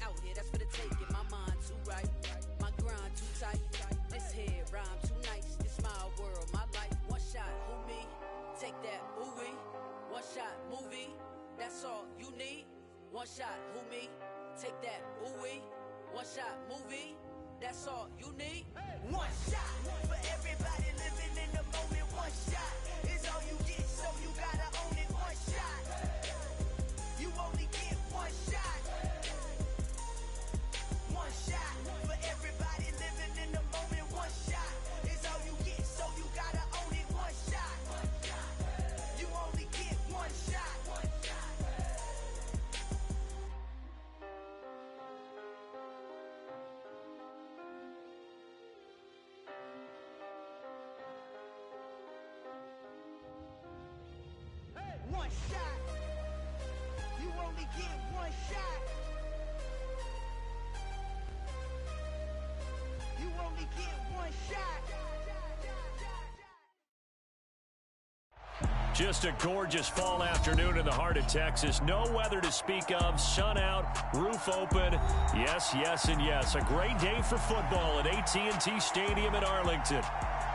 out here, that's for the taking. My mind too right, my grind too tight. This here rhyme too nice. This my world, my life. One shot, who me? Take that, ooh-wee. One shot, movie. That's all you need. One shot, who me? Take that, ooh-wee. One shot, movie. That's all you need. One shot for everybody living in the moment. One shot is all you get, so you gotta own it. One shot. You only get one shot. One shot for everybody living in the moment. One shot is all you get, so you gotta own it. One shot. You only get one shot. One shot. You only get one shot. You only get one shot. Just a gorgeous fall afternoon in the heart of Texas. No weather to speak of. Sun out, roof open. Yes, yes, and yes. A great day for football at AT&T Stadium in Arlington.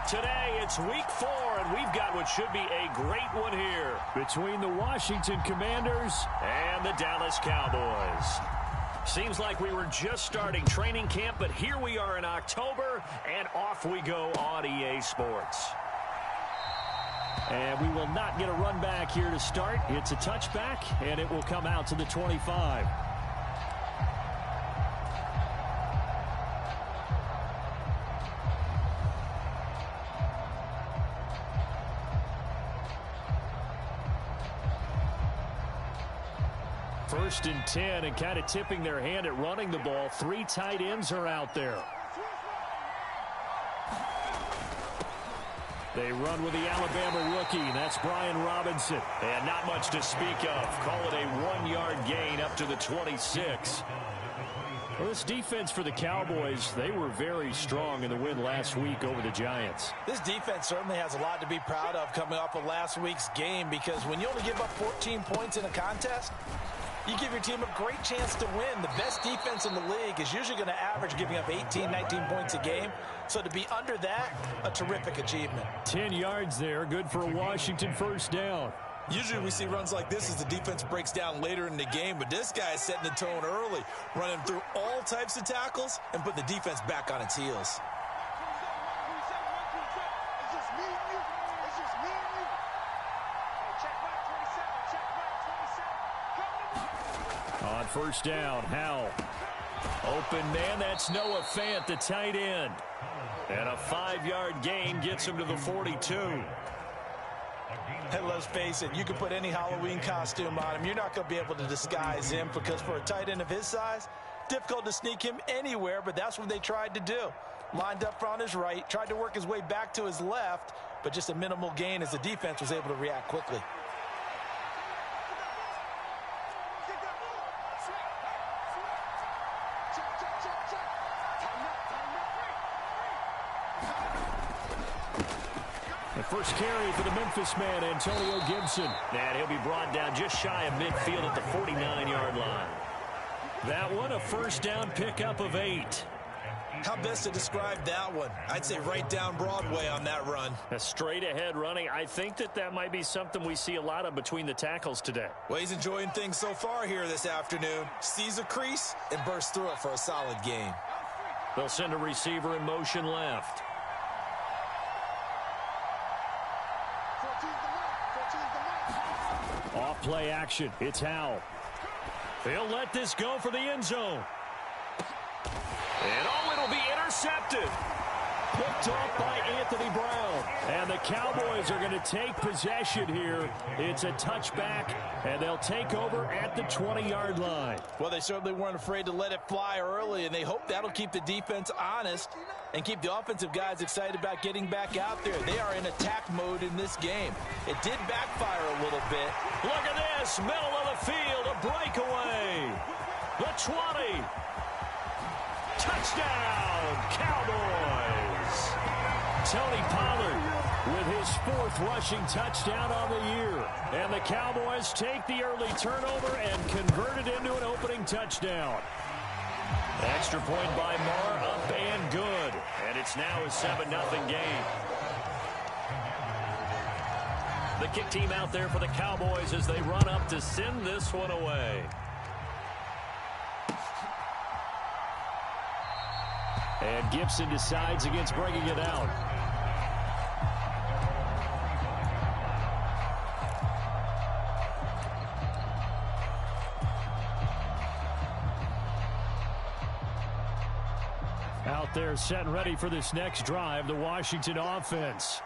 Today, it's week 4, and we've got what should be a great one here between the Washington Commanders and the Dallas Cowboys. Seems like we were just starting training camp, but here we are in October, and off we go on EA Sports. And we will not get a run back here to start. It's a touchback, and it will come out to the 25. First and 10, and kind of tipping their hand at running the ball. 3 tight ends are out there. They run with the Alabama rookie. That's Brian Robinson. And not much to speak of. Call it a 1-yard gain up to the 26. Well, this defense for the Cowboys, they were very strong in the win last week over the Giants. This defense certainly has a lot to be proud of coming off of last week's game, because when you only give up 14 points in a contest, you give your team a great chance to win. The best defense in the league is usually going to average giving up 18, 19 points a game. So to be under that, a terrific achievement. 10 yards there, good for a Washington first down. Usually we see runs like this as the defense breaks down later in the game, but this guy is setting the tone early, running through all types of tackles and putting the defense back on its heels. On first down, Howell. Open man, that's Noah Fant, the tight end. And a 5-yard gain gets him to the 42. And let's face it, you can put any Halloween costume on him. You're not going to be able to disguise him, because for a tight end of his size, difficult to sneak him anywhere, but that's what they tried to do. Lined up on his right, tried to work his way back to his left, but just a minimal gain as the defense was able to react quickly. First carry for the Memphis man, Antonio Gibson. And he'll be brought down just shy of midfield at the 49-yard line. That one, a first down pickup of 8. How best to describe that one? I'd say right down Broadway on that run. A straight ahead running. I think that might be something we see a lot of between the tackles today. Well, he's enjoying things so far here this afternoon. Sees a crease and bursts through it for a solid gain. They'll send a receiver in motion left. Off play action. It's Howell. They'll let this go for the end zone. And it'll be intercepted. Picked off by Anthony Brown. And the Cowboys are going to take possession here. It's a touchback, and they'll take over at the 20-yard line. Well, they certainly weren't afraid to let it fly early, and they hope that'll keep the defense honest and keep the offensive guys excited about getting back out there. They are in attack mode in this game. It did backfire a little bit. Look at this, middle of the field, a breakaway. The 20. Touchdown, Cowboys. Tony Pollard with his 4th rushing touchdown on the year. And the Cowboys take the early turnover and convert it into an opening touchdown. Extra point by Moore, up and good. And it's now a 7-0 game. The kick team out there for the Cowboys as they run up to send this one away. And Gibson decides against bringing it out. Out there set and ready for this next drive, the Washington offense.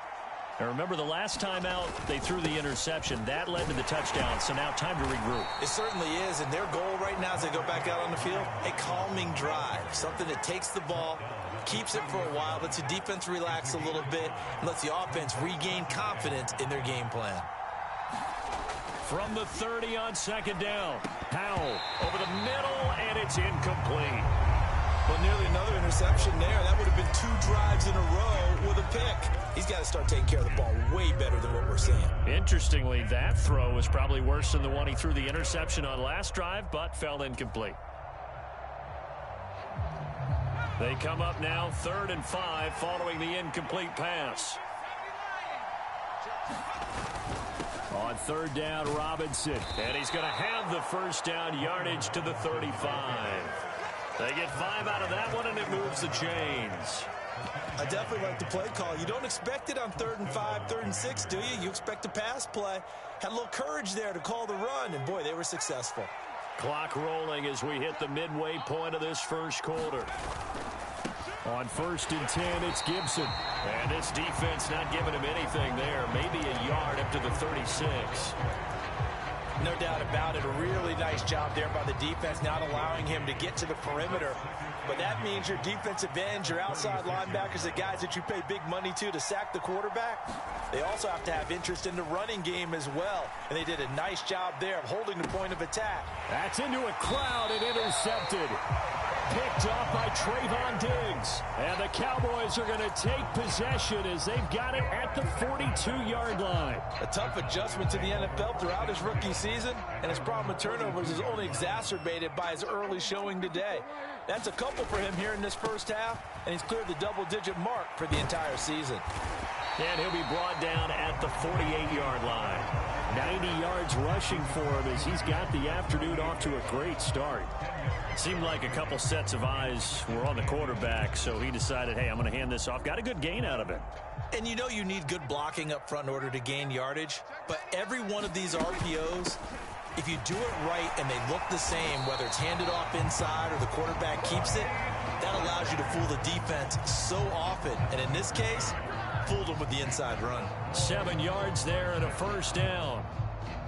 Now remember, the last time out, they threw the interception. That led to the touchdown, so now time to regroup. It certainly is, and their goal right now as they go back out on the field, a calming drive, something that takes the ball, keeps it for a while, lets the defense relax a little bit, and lets the offense regain confidence in their game plan. From the 30 on second down, Powell over the middle, and it's incomplete. Well, nearly another interception there. That would have been 2 drives in a row with a pick. He's got to start taking care of the ball way better than what we're seeing. Interestingly, that throw was probably worse than the one he threw the interception on last drive, but fell incomplete. They come up now 3rd and 5 following the incomplete pass. On 3rd down, Robinson. And he's going to have the first down yardage to the 35. They get 5 out of that one, and it moves the chains. I definitely like the play call. You don't expect it on 3rd and 5, 3rd and 6, do you? You expect a pass play. Had a little courage there to call the run, and boy, they were successful. Clock rolling as we hit the midway point of this first quarter. On 1st and 10, it's Gibson. And this defense not giving him anything there. Maybe a yard up to the 36. No doubt about it. A really nice job there by the defense, not allowing him to get to the perimeter. But that means your defensive ends, your outside linebackers, the guys that you pay big money to sack the quarterback, they also have to have interest in the running game as well. And they did a nice job there of holding the point of attack. That's into a crowd and intercepted. Picked off by Trayvon Diggs. And the Cowboys are going to take possession as they've got it at the 42-yard line. A tough adjustment to the NFL throughout his rookie season, and his problem with turnovers is only exacerbated by his early showing today. That's a couple for him here in this first half, and he's cleared the double-digit mark for the entire season. And he'll be brought down at the 48-yard line. 90 yards rushing for him as he's got the afternoon off to a great start. Seemed like a couple sets of eyes were on the quarterback, so he decided, hey, I'm going to hand this off. Got a good gain out of it. And you know you need good blocking up front in order to gain yardage, but every one of these RPOs, if you do it right and they look the same, whether it's handed off inside or the quarterback keeps it, that allows you to fool the defense so often. And in this case, fooled them with the inside run. 7 yards there and a first down.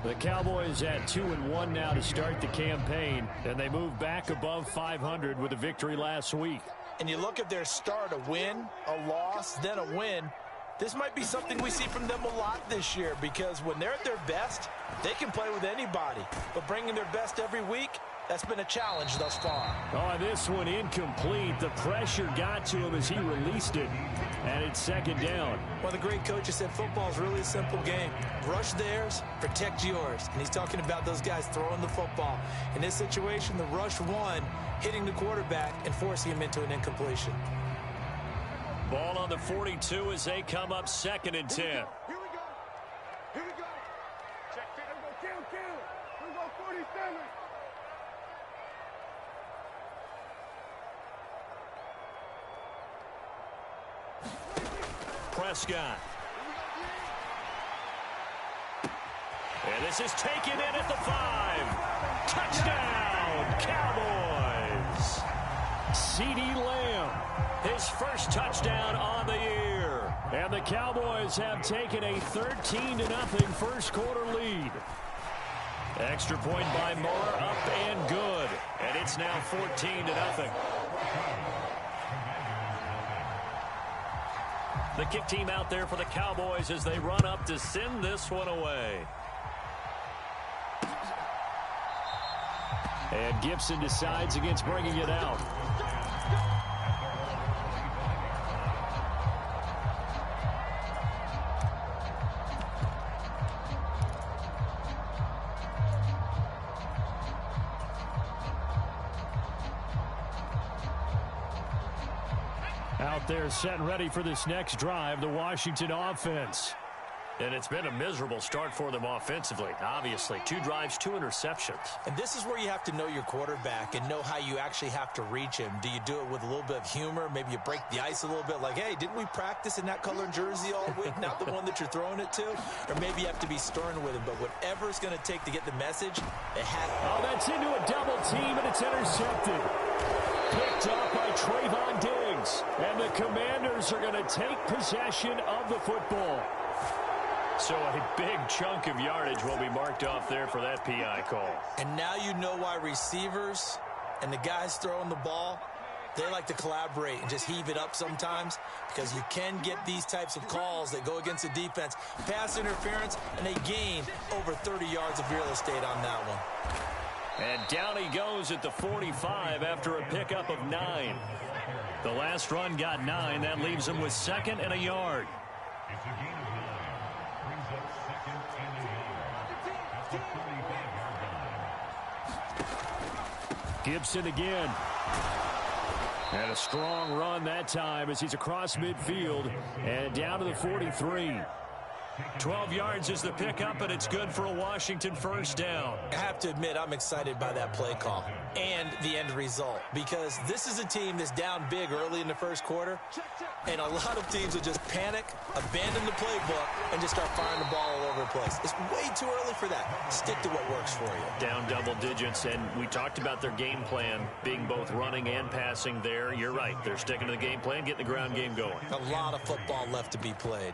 The Cowboys at 2-1 now to start the campaign, and they move back above 500 with a victory last week. And you look at their start, a win, a loss, then a win. This might be something we see from them a lot this year, because when they're at their best, they can play with anybody. But bringing their best every week, that's been a challenge thus far. Oh, this one incomplete. The pressure got to him as he released it. And it's 2nd down. One of the great coaches said football is really a simple game. Rush theirs, protect yours. And he's talking about those guys throwing the football. In this situation, the rush won, hitting the quarterback and forcing him into an incompletion. Ball on the 42 as they come up 2nd and 10. Here we go. Here we go. Check. Here we go. Kill. Here we go. 47. Prescott. And this is taken in at the 5. Touchdown, Cowboys. CeeDee Lamb, his first touchdown on the year. And the Cowboys have taken a 13-0 first quarter lead. Extra point by Moore, up and good. And it's now 14-0. The kick team out there for the Cowboys as they run up to send this one away. And Gibson decides against bringing it out. Out there set and ready for this next drive, the Washington offense. And it's been a miserable start for them offensively. Obviously, 2 drives, 2 interceptions. And this is where you have to know your quarterback and know how you actually have to reach him. Do you do it with a little bit of humor? Maybe you break the ice a little bit like, hey, didn't we practice in that colored jersey all week? Not the one that you're throwing it to? Or maybe you have to be stern with him. But whatever it's going to take to get the message, it has. Oh, that's into a double team, and it's intercepted. Picked up by Trayvon Diggs. And the Commanders are going to take possession of the football. So a big chunk of yardage will be marked off there for that PI call. And now you know why receivers and the guys throwing the ball, they like to collaborate and just heave it up sometimes, because you can get these types of calls that go against the defense. Pass interference, and they gain over 30 yards of real estate on that one. And down he goes at the 45 after a pickup of 9. The last run got 9. That leaves him with 2nd and a yard. Gibson again. And a strong run that time as he's across midfield and down to the 43. 12 yards is the pickup, and it's good for a Washington first down. I have to admit, I'm excited by that play call and the end result, because this is a team that's down big early in the first quarter, and a lot of teams will just panic, abandon the playbook, and just start firing the ball all over the place. It's way too early for that. Stick to what works for you. Down double digits, and we talked about their game plan being both running and passing there. You're right. They're sticking to the game plan, getting the ground game going. A lot of football left to be played.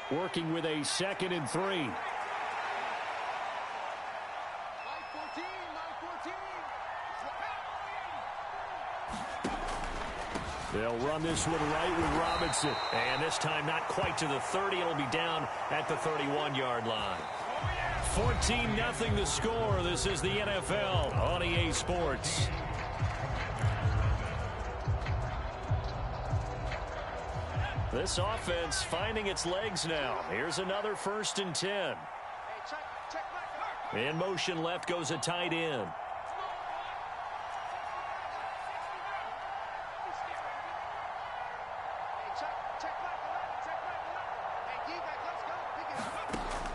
Working with a 2nd and 3. They'll run this one right with Robinson. And this time not quite to the 30. It'll be down at the 31-yard line. 14-0 the score. This is the NFL on EA Sports. This offense finding its legs now. Here's another 1st and 10. In motion left goes a tight end.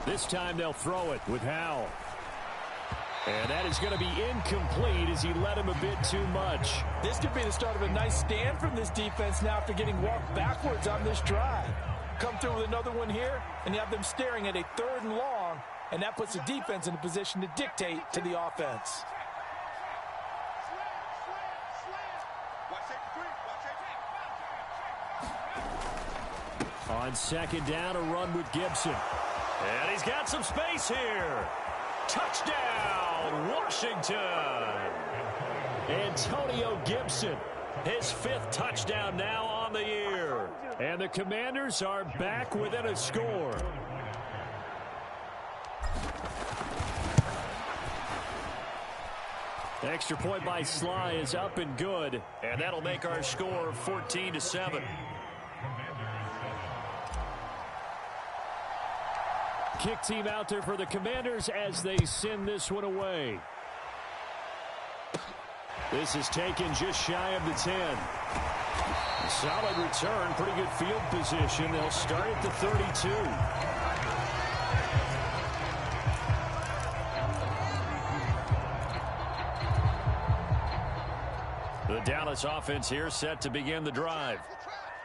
This time they'll throw it with Howell. And that is going to be incomplete as he led him a bit too much. This could be the start of a nice stand from this defense now after getting walked backwards on this drive. Come through with another one here, and you have them staring at a 3rd and long, and that puts the defense in a position to dictate to the offense. On 2nd down, a run with Gibson. And he's got some space here. Touchdown, Washington. Antonio Gibson, his 5th touchdown now on the year. And the Commanders are back within a score. Extra point by Sly is up and good. And that'll make our score 14-7. Kick team out there for the Commanders as they send this one away. This is taken just shy of the 10. Solid return, pretty good field position. They'll start at the 32. The Dallas offense here set to begin the drive.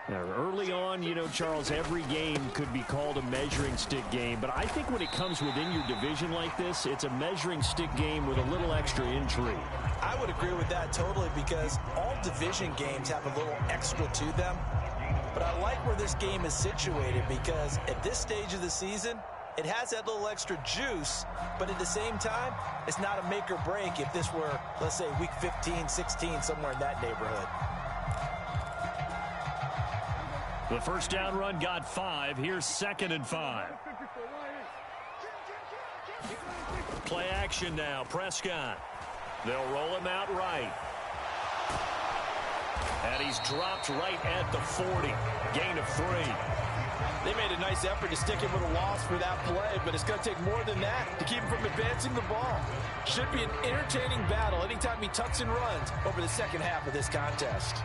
Now, early on, you know, Charles, every game could be called a measuring stick game. But I think when it comes within your division like this, it's a measuring stick game with a little extra intrigue. I would agree with that totally, because all division games have a little extra to them. But I like where this game is situated, because at this stage of the season, it has that little extra juice. But at the same time, it's not a make or break if this were, let's say, week 15, 16, somewhere in that neighborhood. The first down run got 5. Here's 2nd and 5. Play action now. Prescott. They'll roll him out right. And he's dropped right at the 40. Gain of 3. They made a nice effort to stick him with a loss for that play, but it's going to take more than that to keep him from advancing the ball. Should be an entertaining battle anytime he tucks and runs over the second half of this contest.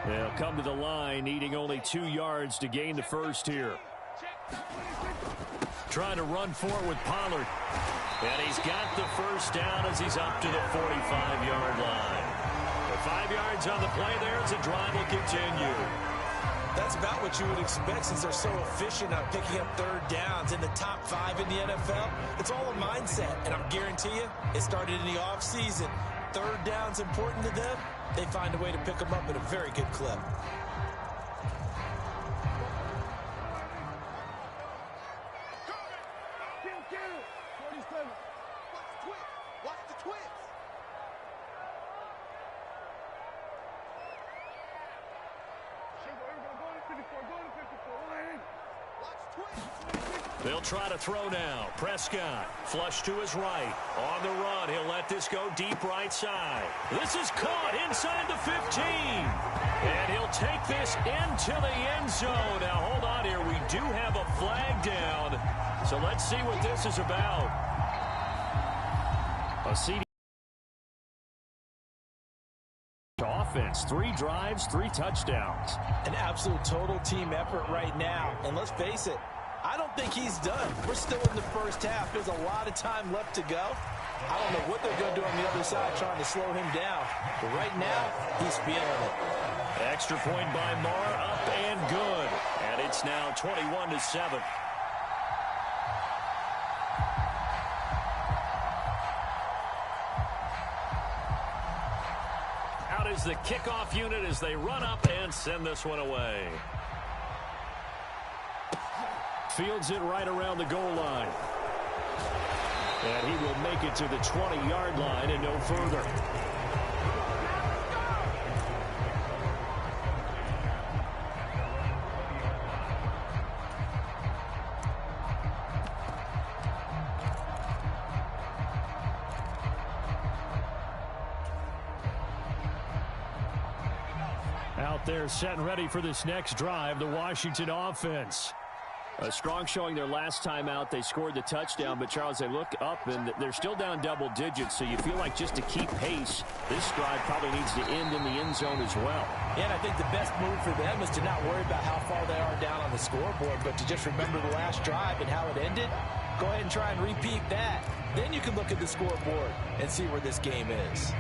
They'll come to the line, needing only 2 yards to gain the first here. Trying to run for it with Pollard. And he's got the first down as he's up to the 45-yard line. The 5 yards on the play there as the drive will continue. That's about what you would expect since they're so efficient on picking up third downs in the top 5 in the NFL. It's all a mindset, and I'm guarantee you it started in the offseason. Third down's important to them. They find a way to pick them up at a very good clip. They'll try to throw now. Prescott, flush to his right. On the run, he'll let this go deep right side. This is caught inside the 15. And he'll take this into the end zone. Now, hold on here. We do have a flag down. So let's see what this is about. A CD offense, 3 drives, 3 touchdowns. An absolute total team effort right now. And let's face it, I don't think he's done. We're still in the first half. There's a lot of time left to go. I don't know what they're going to do on the other side trying to slow him down. But right now, he's feeling it. Extra point by Marr, up and good. And it's now 21-7. Out is the kickoff unit as they run up and send this one away. Fields it right around the goal line. And he will make it to the 20-yard line and no further. Out there set and ready for this next drive, the Washington offense. A strong showing their last time out. They scored the touchdown, but, Charles, they look up, and they're still down double digits, so you feel like just to keep pace, this drive probably needs to end in the end zone as well. Yeah, and I think the best move for them is to not worry about how far they are down on the scoreboard, but to just remember the last drive and how it ended. Go ahead and try and repeat that. Then you can look at the scoreboard and see where this game is.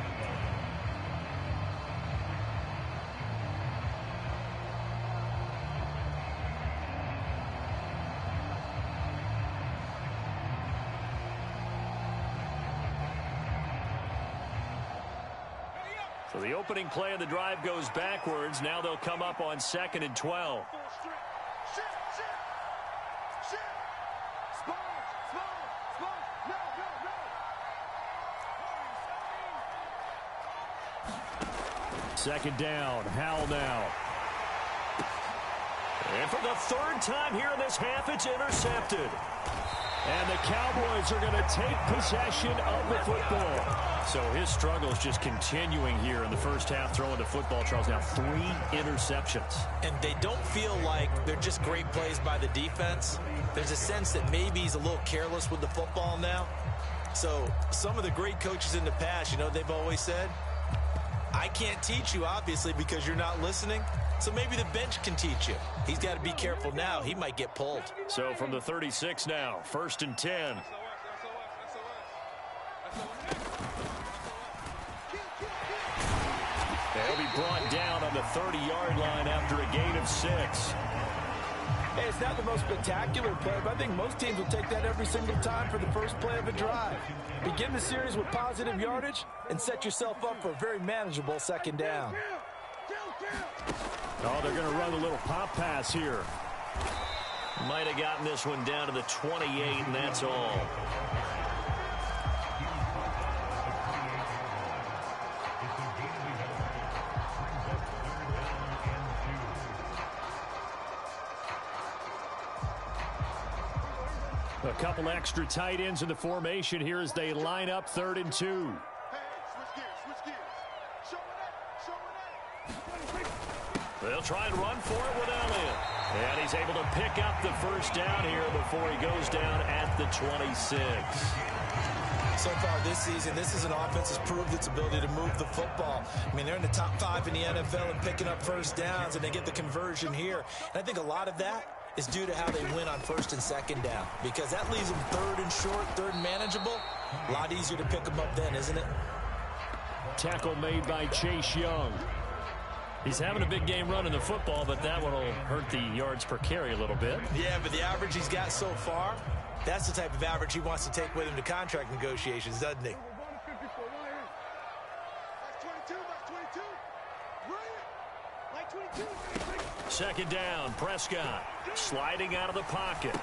So the opening play of the drive goes backwards. Now they'll come up on 2nd and 12. Second down. Howell now. And for the 3rd time here in this half, it's intercepted. And the Cowboys are going to take possession of the football. So his struggle is just continuing here in the first half, throwing the football, Charles. Now 3 interceptions. And they don't feel like they're just great plays by the defense. There's a sense that maybe he's a little careless with the football now. So some of the great coaches in the past, you know, they've always said, I can't teach you, obviously, because you're not listening. So maybe the bench can teach you. He's got to be careful now. He might get pulled. So from the 36 now, 1st and 10. They'll be brought down on the 30-yard line after a gain of 6. Hey, it's not the most spectacular play, but I think most teams will take that every single time for the first play of a drive. Begin the series with positive yardage and set yourself up for a very manageable 2nd down. Oh, they're going to run a little pop pass here. Might have gotten this one down to the 28, and that's all. A couple extra tight ends in the formation here as they line up 3rd and 2. Hey, switch gears, switch gears. They'll try and run for it with Elliott. And he's able to pick up the first down here before he goes down at the 26. So far this season, this is an offense that's proved its ability to move the football. I mean, they're in the top 5 in the NFL and picking up first downs, and they get the conversion here. And I think a lot of that is due to how they win on first and second down, because that leaves them third and short, third and manageable. A lot easier to pick them up then, isn't it? Tackle made by Chase Young. He's having a big game running the football, but that one will hurt the yards per carry a little bit. Yeah, but the average he's got so far, that's the type of average he wants to take with him to contract negotiations, doesn't he? Second down, Prescott sliding out of the pocket.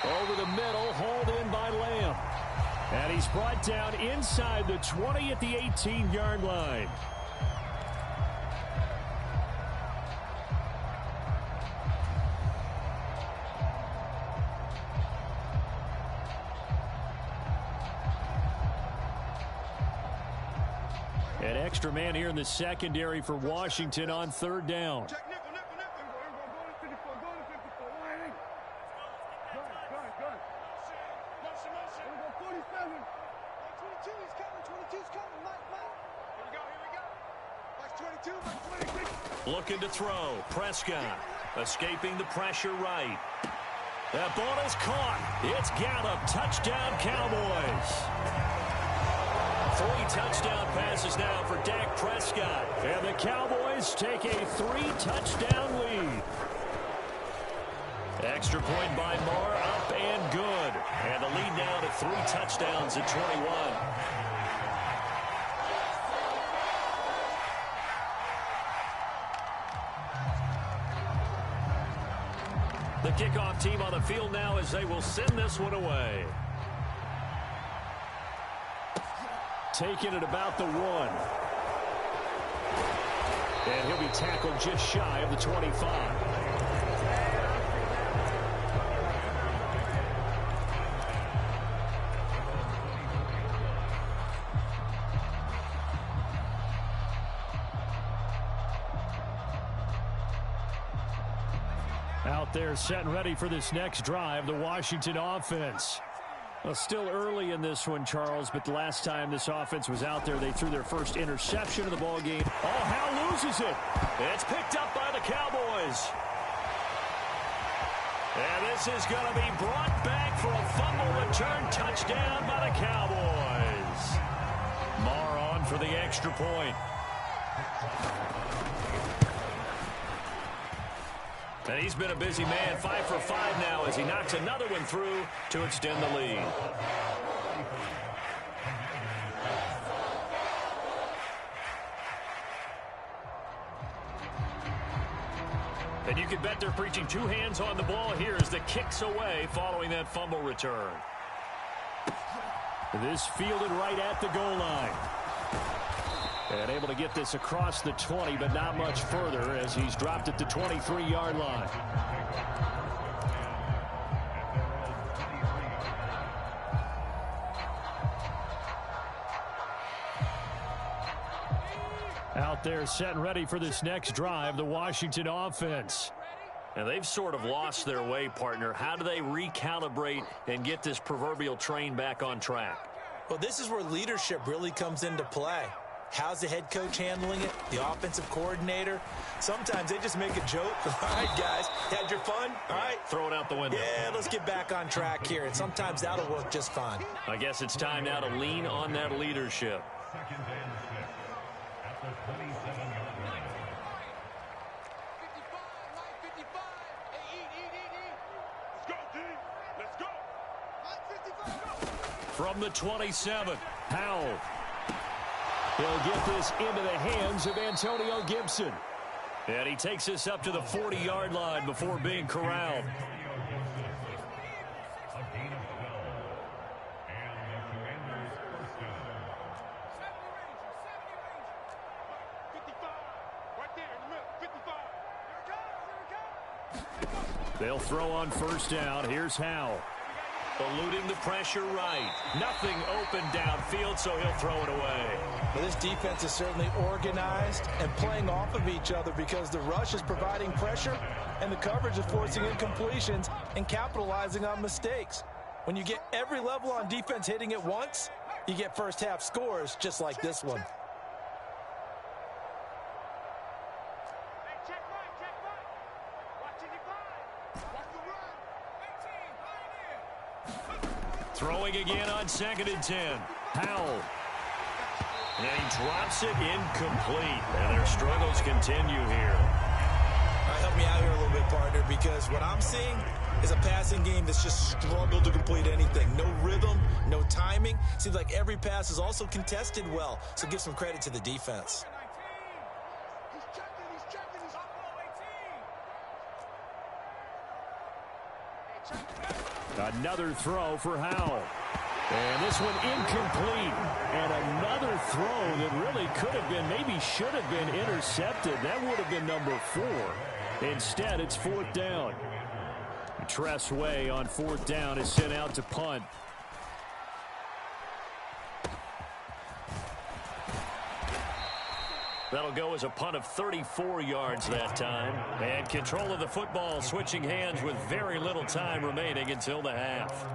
Over the middle, hauled in by Lamb. And he's brought down inside the 20 at the 18-yard line. An extra man here in the secondary for Washington on third down. Looking to throw. Prescott escaping the pressure right. That ball is caught. It's Gallup. Touchdown, Cowboys. 3 touchdown passes now for Dak Prescott. And the Cowboys take a 3-touchdown lead. Extra point by Moore, up and good. And the lead now to 3 touchdowns at 21. The kickoff team on the field now as they will send this one away. Taking it about the 1. And he'll be tackled just shy of the 25. Out there set and ready for this next drive, the Washington offense. Well, still early in this one, Charles, but the last time this offense was out there, they threw their first interception of the ball game. Oh, Howe loses it. It's picked up by the Cowboys. And this is going to be brought back for a fumble return touchdown by the Cowboys. Marr on for the extra point. And he's been a busy man, 5 for 5 now as he knocks another one through to extend the lead. And you can bet they're preaching 2 hands on the ball here as the kicks away following that fumble return. This fielded right at the goal line. And able to get this across the 20, but not much further as he's dropped at the 23-yard line. Out there set and ready for this next drive, the Washington offense. And they've sort of lost their way, partner. How do they recalibrate and get this proverbial train back on track? Well, this is where leadership really comes into play. How's the head coach handling it? The offensive coordinator? Sometimes they just make a joke. All right, guys, had your fun? All right. Throw it out the window. Yeah, let's get back on track here. And sometimes that'll work just fine. I guess it's time now to lean on that leadership. From the 27, Howell. He'll get this into the hands of Antonio Gibson. And he takes this up to the 40-yard line before being corralled. They'll throw on first down. Here's Howell. Eluding the pressure right. Nothing open downfield, so he'll throw it away. Well, this defense is certainly organized and playing off of each other because the rush is providing pressure and the coverage is forcing incompletions and capitalizing on mistakes. When you get every level on defense hitting at once, you get first half scores just like this one. Throwing again on 2nd and 10. Powell. And he drops it incomplete. And their struggles continue here. Help me out here a little bit, partner, because what I'm seeing is a passing game that's just struggled to complete anything. No rhythm, no timing. Seems like every pass is also contested well. So give some credit to the defense. Another throw for Howell. And this one incomplete. And another throw that really could have been, maybe should have been intercepted. That would have been number 4. Instead, it's 4th down. Tressway on 4th down is sent out to punt. That'll go as a punt of 34 yards that time. And control of the football switching hands with very little time remaining until the half.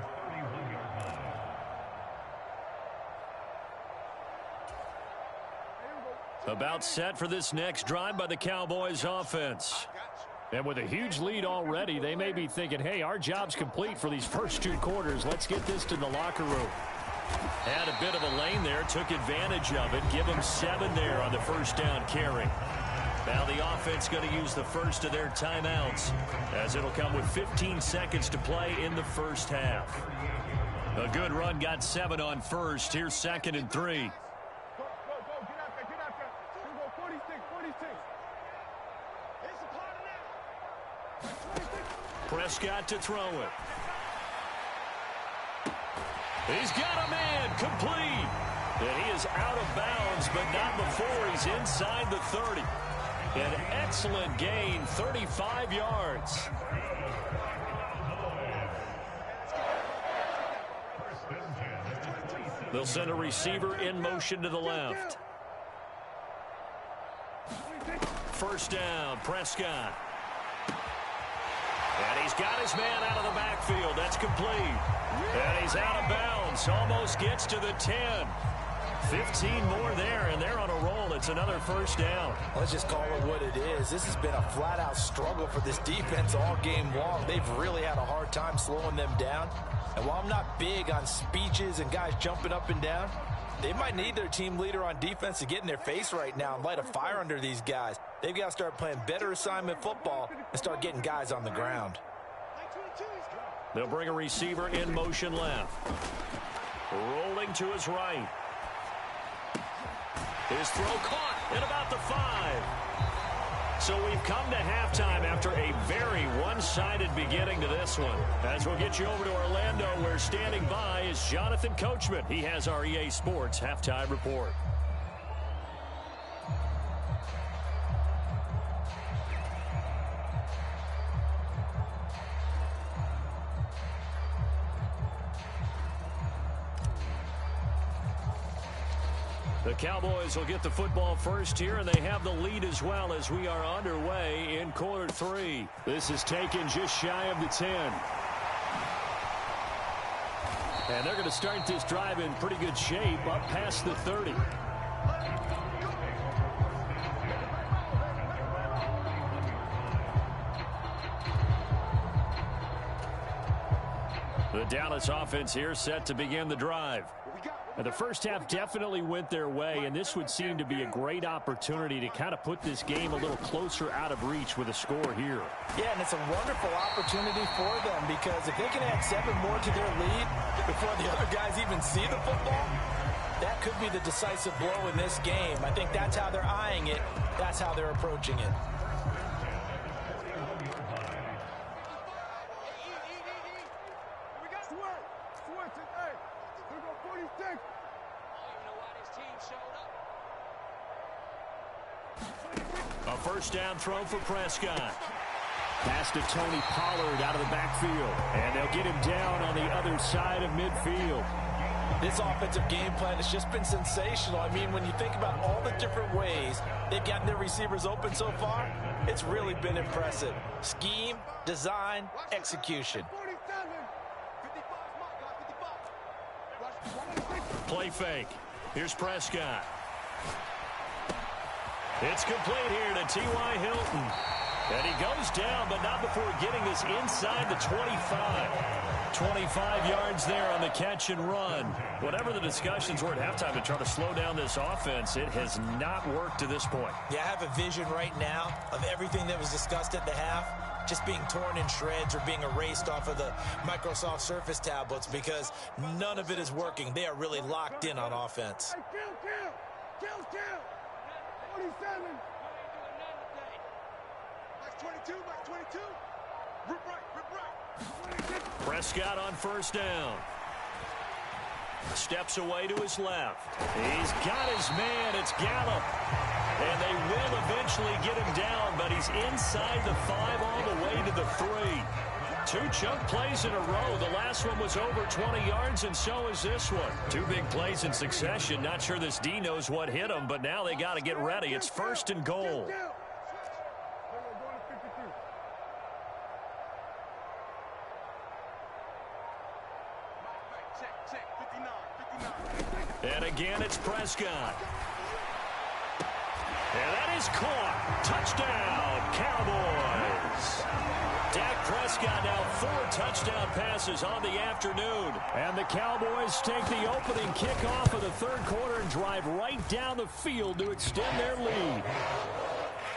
About set for this next drive by the Cowboys offense. And with a huge lead already, they may be thinking, hey, our job's complete for these first 2 quarters. Let's get this to the locker room. Had a bit of a lane there, took advantage of it. Give them 7 there on the first down carry. Now the offense going to use the first of their timeouts, as it'll come with 15 seconds to play in the first half. A good run got 7 on first. Here's 2nd and 3. Prescott to throw it. He's got a man complete. And he is out of bounds, but not before he's inside the 30. An excellent gain, 35 yards. They'll send a receiver in motion to the left. First down, Prescott. And he's got his man out of the backfield. That's complete. And he's out of bounds. Almost gets to the 10. 15 more there, and they're on a roll. It's another first down. Let's just call it what it is. This has been a flat-out struggle for this defense all game long. They've really had a hard time slowing them down. And while I'm not big on speeches and guys jumping up and down, they might need their team leader on defense to get in their face right now and light a fire under these guys. They've got to start playing better assignment football and start getting guys on the ground. They'll bring a receiver in motion left. Rolling to his right. His throw caught at about the 5. So we've come to halftime after a very one-sided beginning to this one. As we'll get you over to Orlando, where standing by is Jonathan Coachman. He has our EA Sports halftime report. The Cowboys will get the football first here, and they have the lead as well as we are underway in quarter 3. This is taken just shy of the 10. And they're going to start this drive in pretty good shape up past the 30. The Dallas offense here set to begin the drive. And the first half definitely went their way, and this would seem to be a great opportunity to kind of put this game a little closer out of reach with a score here. Yeah, and it's a wonderful opportunity for them, because if they can add 7 more to their lead before the other guys even see the football, that could be the decisive blow in this game. I think that's how they're eyeing it. That's how they're approaching it. A first down throw for Prescott. Pass to Tony Pollard out of the backfield. And they'll get him down on the other side of midfield. This offensive game plan has just been sensational. I mean, when you think about all the different ways they've gotten their receivers open so far, it's really been impressive. Scheme, design, execution. Play fake. Here's Prescott. It's complete here to T.Y. Hilton. And he goes down, but not before getting this inside the 25. 25 yards there on the catch and run. Whatever the discussions were at halftime to try to slow down this offense, it has not worked to this point. Yeah, I have a vision right now of everything that was discussed at the half just being torn in shreds or being erased off of the Microsoft Surface tablets because none of it is working. They are really locked in on offense. Hey, kill. 47. Max 22, Max 22. Rip right. Prescott on first down. Steps away to his left. He's got his man. It's Gallup. And they will eventually get him down, but he's inside the 5 all the way to the 3. 2 chunk plays in a row. The last one was over 20 yards, and so is this one. 2 big plays in succession. Not sure this D knows what hit him, but now they got to get ready. It's first and goal. And again, it's Prescott. And that is caught. Touchdown, Cowboys. Dak Prescott now 4 touchdown passes on the afternoon. And the Cowboys take the opening kickoff of the third quarter and drive right down the field to extend their lead.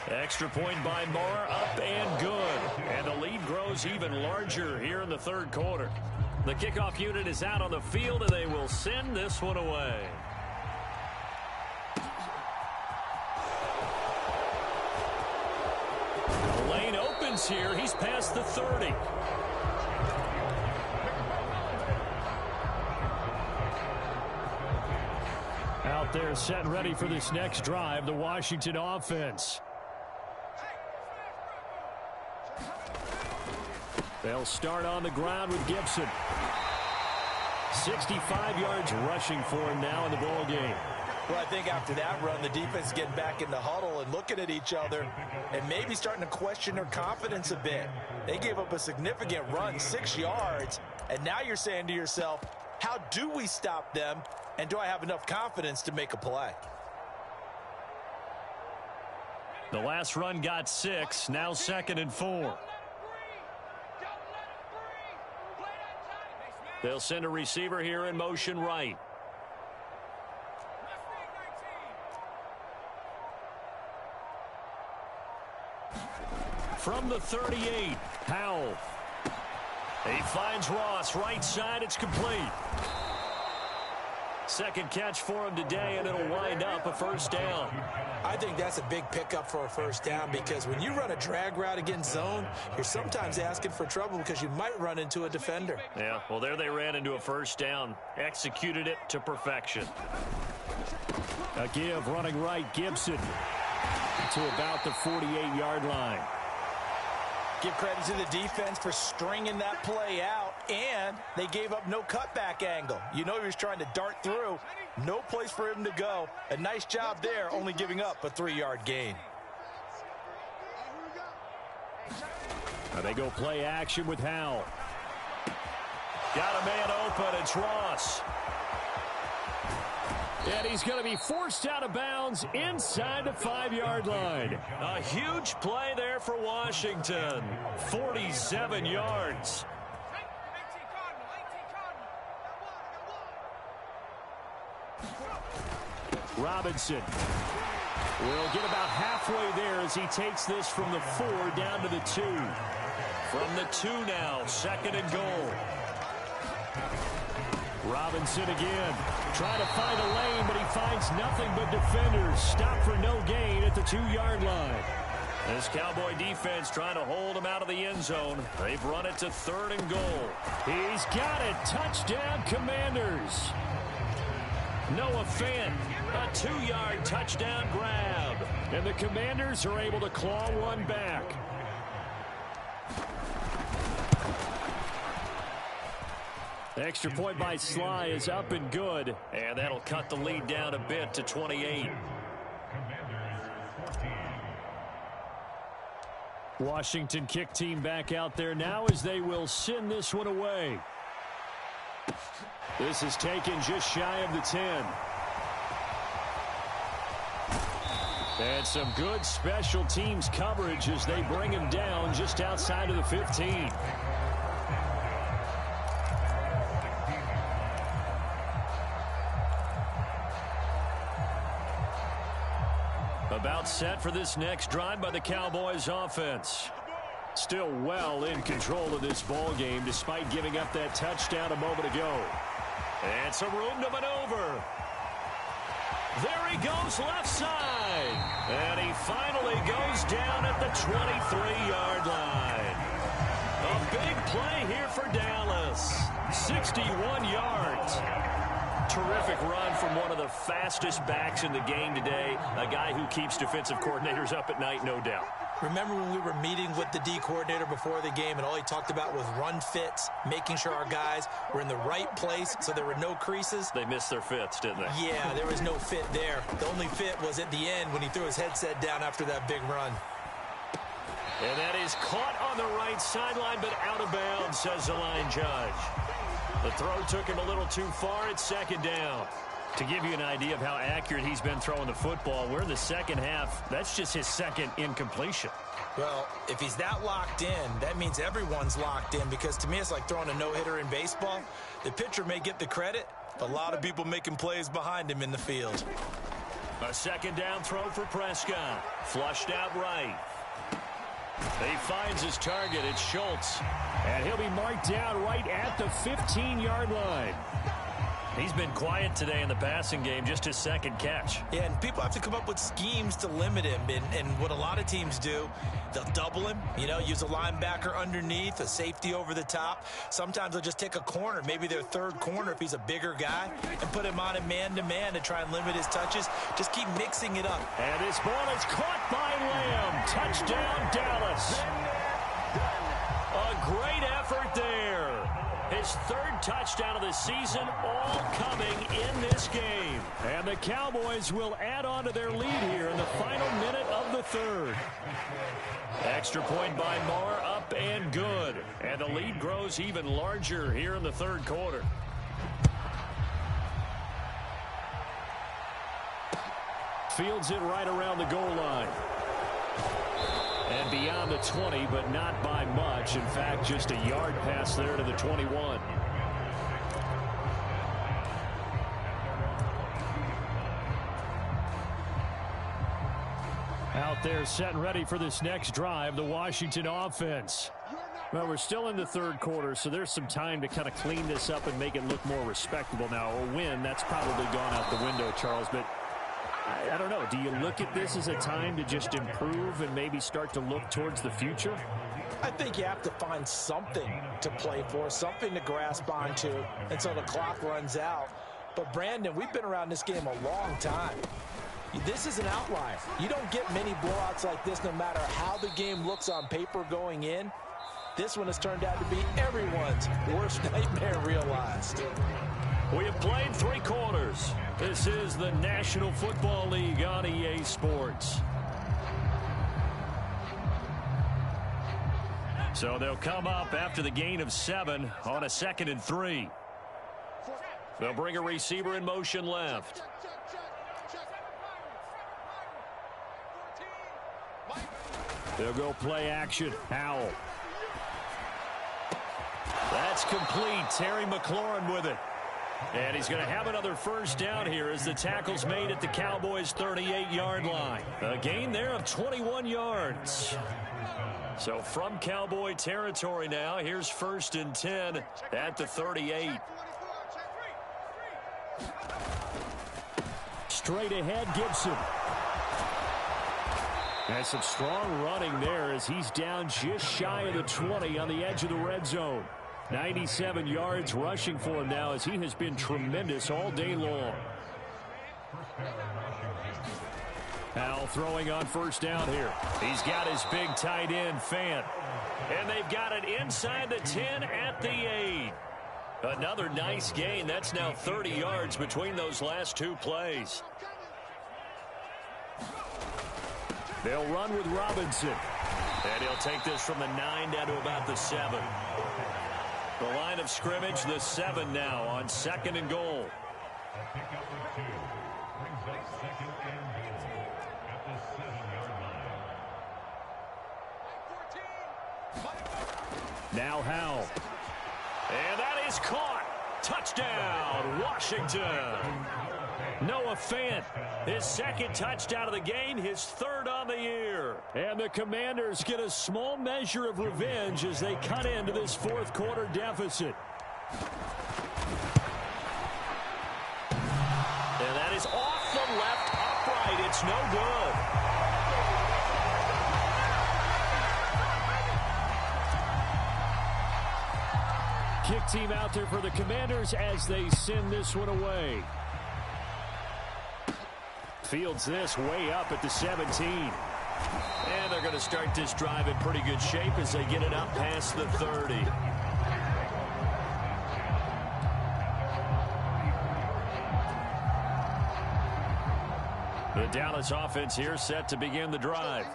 Extra point by Moore, up and good. And the lead grows even larger here in the third quarter. The kickoff unit is out on the field, and they will send this one away. The lane opens here. He's past the 30. Out there set and ready for this next drive, the Washington offense. They'll start on the ground with Gibson. 65 yards rushing for him now in the ball game. Well, I think after that run, the defense is getting back in the huddle and looking at each other and maybe starting to question their confidence a bit. They gave up a significant run, 6 yards, and now you're saying to yourself, how do we stop them, and do I have enough confidence to make a play? The last run got 6, now 2nd and 4. They'll send a receiver here in motion right. From the 38, Howell. He finds Ross, right side, it's complete. Second catch for him today, and it'll wind up a first down. I think that's a big pickup for a first down because when you run a drag route against zone, you're sometimes asking for trouble because you might run into a defender. Yeah, well, there they ran into a first down. Executed it to perfection. A give running right, Gibson to about the 48-yard line. Give credit to the defense for stringing that play out, and they gave up no cutback angle. You know he was trying to dart through. No place for him to go. A nice job there, only giving up a 3-yard gain. Now they go play action with Howell. Got a man open. It's Ross. And he's going to be forced out of bounds inside the 5-yard line. A huge play there for Washington. 47 yards. Robinson will get about halfway there as he takes this from the 4 down to the 2. From the 2 now, 2nd and goal. Robinson again, trying to find a lane, but he finds nothing but defenders. Stop for no gain at the 2-yard line. This Cowboy defense trying to hold him out of the end zone. They've run it to 3rd and goal. He's got it. Touchdown, Commanders. Noah Fant, a 2-yard touchdown grab. And the Commanders are able to claw one back. The extra point by Sly is up and good. And that'll cut the lead down a bit to 28. Washington kick team back out there now as they will send this one away. This is taken just shy of the 10. And some good special teams coverage as they bring him down just outside of the 15. About set for this next drive by the Cowboys offense. Still well in control of this ball game despite giving up that touchdown a moment ago. And some room to maneuver. There he goes left side. And he finally goes down at the 23-yard line. A big play here for Dallas. 61 yards. Terrific run from one of the fastest backs in the game today. A guy who keeps defensive coordinators up at night, no doubt. Remember when we were meeting with the D coordinator before the game and all he talked about was run fits, making sure our guys were in the right place so there were no creases? They missed their fits, didn't they? Yeah, there was no fit there. The only fit was at the end when he threw his headset down after that big run. And that is caught on the right sideline, but out of bounds, says the line judge. The throw took him a little too far. It's second down. To give you an idea of how accurate he's been throwing the football, we're in the second half. That's just his second incompletion. Well, if he's that locked in, that means everyone's locked in, because to me it's like throwing a no-hitter in baseball. The pitcher may get the credit, but a lot of people making plays behind him in the field. A second down throw for Prescott. Flushed out right. He finds his target. It's Schultz. And he'll be marked down right at the 15-yard line. He's been quiet today in the passing game, just his second catch. Yeah, and people have to come up with schemes to limit him. And what a lot of teams do, they'll double him, use a linebacker underneath, a safety over the top. Sometimes they'll just take a corner, maybe their third corner if he's a bigger guy, and put him on a man-to-man to try and limit his touches. Just keep mixing it up. And this ball is caught by Lamb. Touchdown, Dallas. A great effort there. His third touchdown of the season, all coming in this game. And the Cowboys will add on to their lead here in the final minute of the third. Extra point by Moore, up and good. And the lead grows even larger here in the third quarter. Fields it right around the goal line. And beyond the 20, but not by much. In fact, just a yard pass there to the 21. Out there set and ready for this next drive, the Washington offense. Well, we're still in the third quarter, so there's some time to kind of clean this up and make it look more respectable now. A win, that's probably gone out the window, Charles, but I don't know. Do you look at this as a time to just improve and maybe start to look towards the future? I think you have to find something to play for, something to grasp onto until the clock runs out. But, Brandon, we've been around this game a long time. This is an outlier. You don't get many blowouts like this no matter how the game looks on paper going in. This one has turned out to be everyone's worst nightmare realized. We have played 3 quarters. This is the National Football League on EA Sports. So they'll come up after the gain of 7 on a 2nd and 3. They'll bring a receiver in motion left. They'll go play action. Howell. That's complete. Terry McLaurin with it. And he's going to have another first down here as the tackle's made at the Cowboys' 38-yard line. A gain there of 21 yards. So from Cowboy territory now, here's 1st and 10 at the 38. Straight ahead, Gibson. And some strong running there as he's down just shy of the 20 on the edge of the red zone. 97 yards rushing for him now as he has been tremendous all day long. Howell throwing on first down here. He's got his big tight end, Fant. And they've got it inside the 10 at the 8. Another nice gain. That's now 30 yards between those last two plays. They'll run with Robinson. And he'll take this from the 9 down to about the 7. The line of scrimmage, the 7 now on 2nd and goal. A pickup of 2 brings up 2nd and goal at the 7-yard line. Now Howell. And that is caught. Touchdown, Washington. Noah Fant, his 2nd touchdown of the game, his 3rd on the year. And the Commanders get a small measure of revenge as they cut into this 4th quarter deficit. And that is off the left upright. It's no good. Kick team out there for the Commanders as they send this one away. Fields this way up at the 17. And they're going to start this drive in pretty good shape as they get it up past the 30. The Dallas offense here set to begin the drive.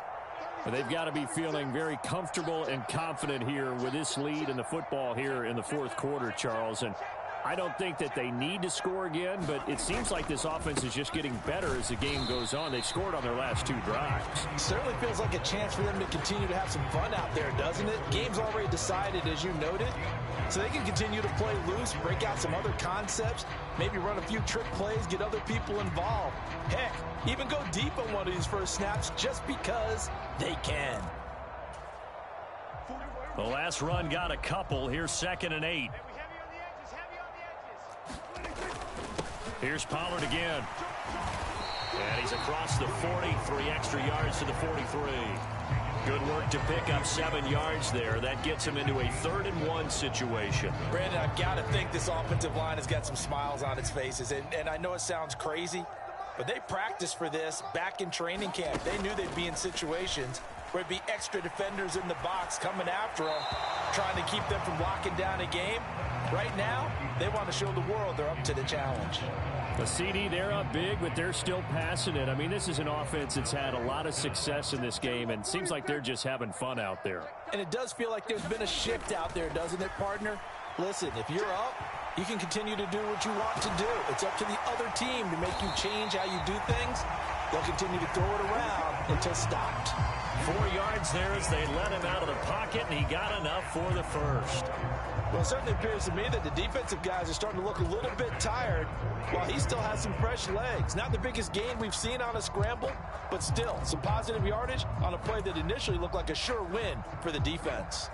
But they've got to be feeling very comfortable and confident here with this lead in the football here in the 4th quarter, Charles. And I don't think that they need to score again, but it seems like this offense is just getting better as the game goes on. They've scored on their last 2 drives. It certainly feels like a chance for them to continue to have some fun out there, doesn't it? Game's already decided, as you noted. So they can continue to play loose, break out some other concepts, maybe run a few trick plays, get other people involved. Heck, even go deep on one of these first snaps just because they can. The last run got a couple. Here's 2nd and 8. Here's Pollard again. And he's across the 40, 3 extra yards to the 43. Good work to pick up 7 yards there. That gets him into a 3rd and 1 situation. Brandon, I've got to think this offensive line has got some smiles on its faces. And I know it sounds crazy, but they practiced for this back in training camp. They knew they'd be in situations where it'd be extra defenders in the box coming after them, trying to keep them from locking down a game. Right now, they want to show the world they're up to the challenge. The CD, they're up big, but they're still passing it. I mean, this is an offense that's had a lot of success in this game, and it seems like they're just having fun out there. And it does feel like there's been a shift out there, doesn't it, partner? Listen, if you're up, you can continue to do what you want to do. It's up to the other team to make you change how you do things. They'll continue to throw it around until stopped. 4 yards there as they let him out of the pocket, and he got enough for the 1st. Well, it certainly appears to me that the defensive guys are starting to look a little bit tired while he still has some fresh legs. Not the biggest gain we've seen on a scramble, but still some positive yardage on a play that initially looked like a sure win for the defense.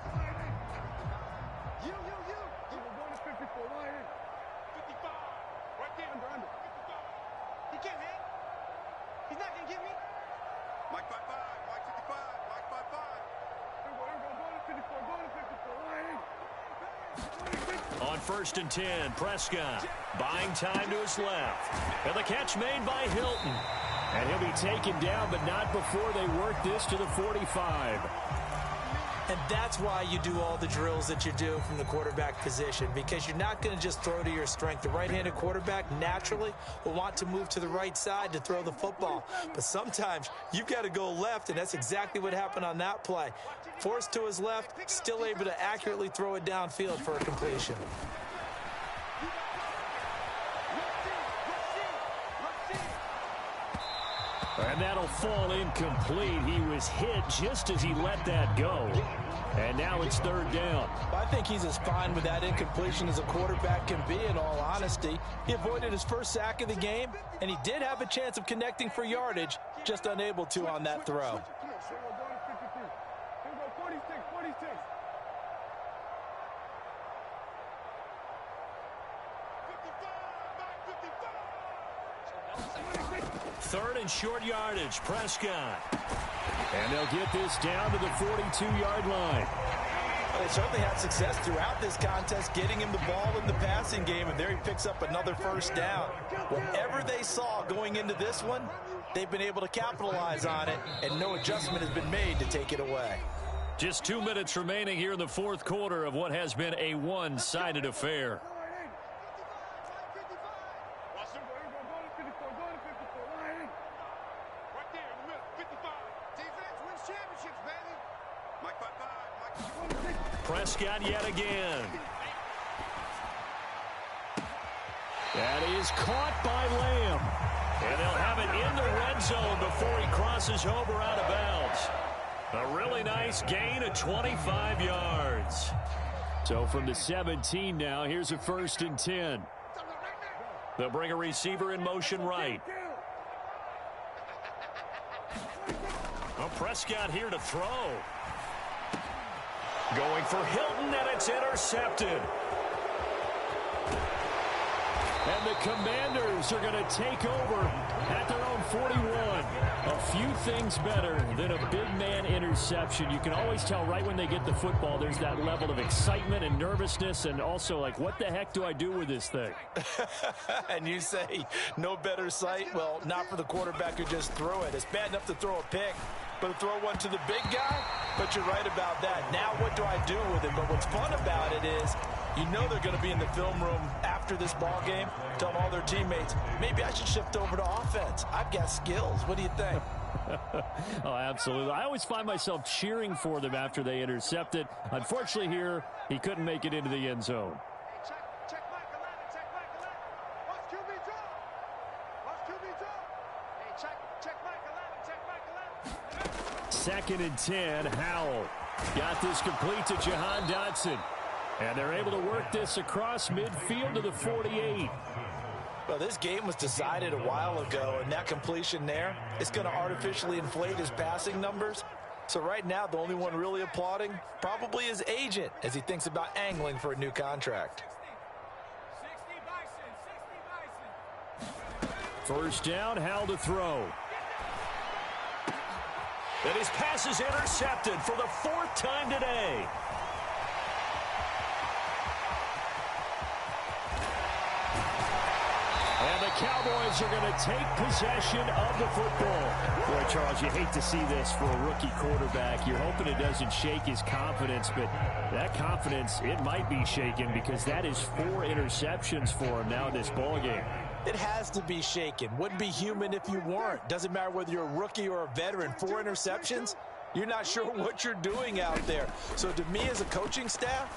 On 1st and 10, Prescott buying time to his left. And the catch made by Hilton. And he'll be taken down, but not before they work this to the 45. And that's why you do all the drills that you do from the quarterback position, because you're not going to just throw to your strength. The right-handed quarterback naturally will want to move to the right side to throw the football. But sometimes you've got to go left, and that's exactly what happened on that play. Forced to his left, still able to accurately throw it downfield for a completion. And that'll fall incomplete. He was hit just as he let that go. And now it's 3rd down. I think he's as fine with that incompletion as a quarterback can be, in all honesty. He avoided his first sack of the game, and he did have a chance of connecting for yardage, just unable to on that throw. Third and short yardage, Prescott. And they'll get this down to the 42-yard line. Well, they certainly had success throughout this contest, getting him the ball in the passing game, and there he picks up another 1st down. Whatever they saw going into this one, they've been able to capitalize on it, and no adjustment has been made to take it away. Just 2 minutes remaining here in the 4th quarter of what has been a one-sided affair. Prescott yet again. That is caught by Lamb. And they'll have it in the red zone before he crosses over out of bounds. A really nice gain of 25 yards. So from the 17 now, here's a 1st and 10. They'll bring a receiver in motion right. Well, Prescott here to throw. Going for Hilton, and it's intercepted. And the Commanders are going to take over at their own 41. A few things better than a big man interception. You can always tell right when they get the football, there's that level of excitement and nervousness, and also like, what the heck do I do with this thing? And you say no better sight? Well, not for the quarterback who just threw it. It's bad enough to throw a pick, but to throw one to the big guy? But you're right about that. Now what do I do with it? But what's fun about it is, you know they're going to be in the film room after this ball game, telling all their teammates, maybe I should shift over to offense. I've got skills. What do you think? Oh, absolutely. I always find myself cheering for them after they intercept it. Unfortunately here, he couldn't make it into the end zone. Check Mike 11, check Mike 11. Watch QB drop. Watch QB drop. Hey, check Mike 11, check Mike 11. 2nd and 10, Howell. Got this complete to Jahan Dotson. And they're able to work this across midfield to the 48. Well, this game was decided a while ago, and that completion there is going to artificially inflate his passing numbers. So right now, the only one really applauding probably his agent as he thinks about angling for a new contract. 1st down, Howell to throw. And his pass is intercepted for the 4th time today. And the Cowboys are going to take possession of the football. Boy, Charles, you hate to see this for a rookie quarterback. You're hoping it doesn't shake his confidence, but that confidence, it might be shaken because that is 4 interceptions for him now in this ballgame. It has to be shaken. Wouldn't be human if you weren't. Doesn't matter whether you're a rookie or a veteran. 4 interceptions, you're not sure what you're doing out there. So to me as a coaching staff,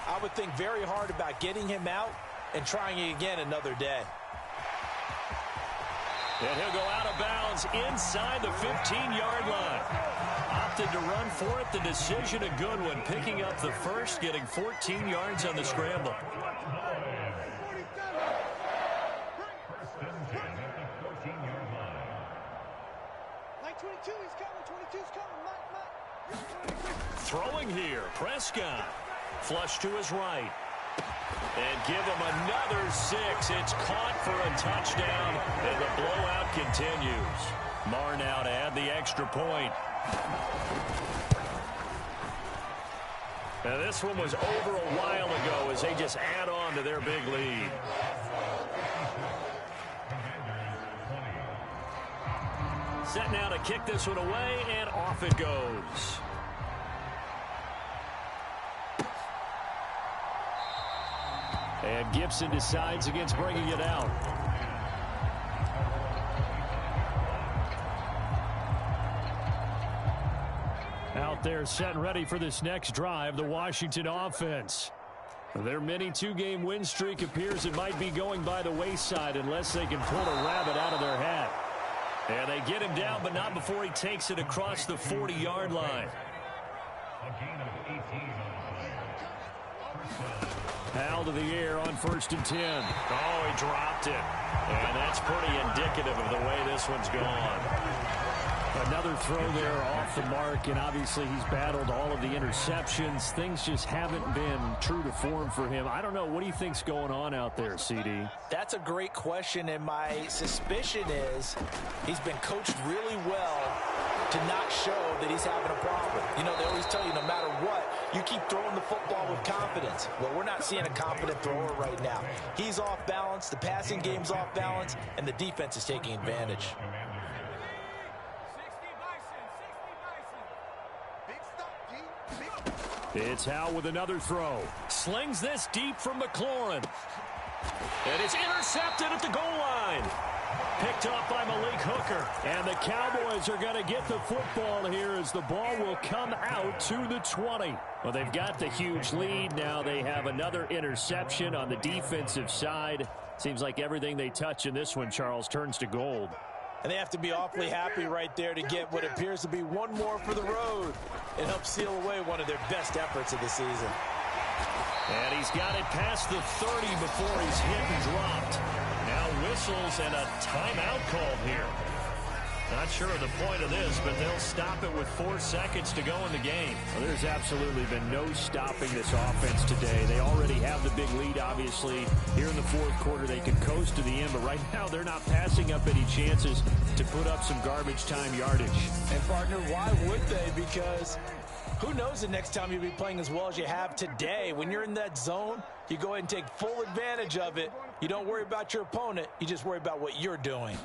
I would think very hard about getting him out and trying it again another day. And he'll go out of bounds inside the 15-yard line. Opted to run for it. The decision a good one. Picking up the first, getting 14 yards on the scramble. Mike 22, he's coming. 22's coming. Mike. Throwing here, Prescott. Flush to his right. And give him another 6. It's caught for a touchdown, and the blowout continues. Marr now to add the extra point. Now this one was over a while ago as they just add on to their big lead. Set now to kick this one away, and off it goes. And Gibson decides against bringing it out. Out there set and ready for this next drive, the Washington offense. Their mini 2-game win streak appears it might be going by the wayside unless they can pull a rabbit out of their hat. And they get him down, but not before he takes it across the 40-yard line. A gain of 18. Howell to the air on 1st and 10. Oh, he dropped it. And that's pretty indicative of the way this one's gone. Another throw there off the mark, and obviously he's battled all of the interceptions. Things just haven't been true to form for him. I don't know. What do you think's going on out there, CD? That's a great question, and my suspicion is he's been coached really well to not show that he's having a problem. You know, they always tell you no matter what, you keep throwing the football with confidence. Well, we're not seeing a confident thrower right now. He's off balance, the passing game's off balance, and the defense is taking advantage. It's Howell with another throw. Slings this deep from McLaurin. And it's intercepted at the goal line. Picked up by Malik Hooker. And the Cowboys are going to get the football here as the ball will come out to the 20. Well, they've got the huge lead. Now they have another interception on the defensive side. Seems like everything they touch in this one, Charles, turns to gold. And they have to be awfully happy right there to get what appears to be one more for the road. It helps seal away one of their best efforts of the season. And he's got it past the 30 before he's hit and dropped. Now whistles and a timeout called here. Not sure of the point of this, but they'll stop it with 4 seconds to go in the game. Well, there's absolutely been no stopping this offense today. They already have the big lead, obviously. Here in the fourth quarter, they can coast to the end, but right now they're not passing up any chances to put up some garbage time yardage. And, partner, why would they? Because who knows the next time you'll be playing as well as you have today. When you're in that zone, you go ahead and take full advantage of it. You don't worry about your opponent. You just worry about what you're doing.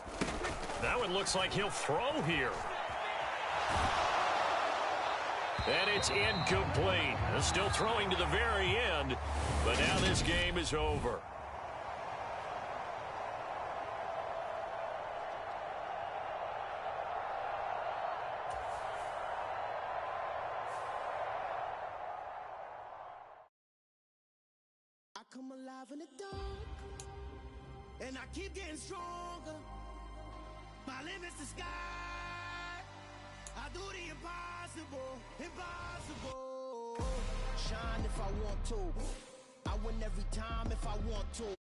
Now it looks like he'll throw here. And it's incomplete. Still throwing to the very end, but now this game is over. I come alive in the dark, and I keep getting stronger. My limit's the sky. I do the impossible, impossible. Shine if I want to. I win every time if I want to.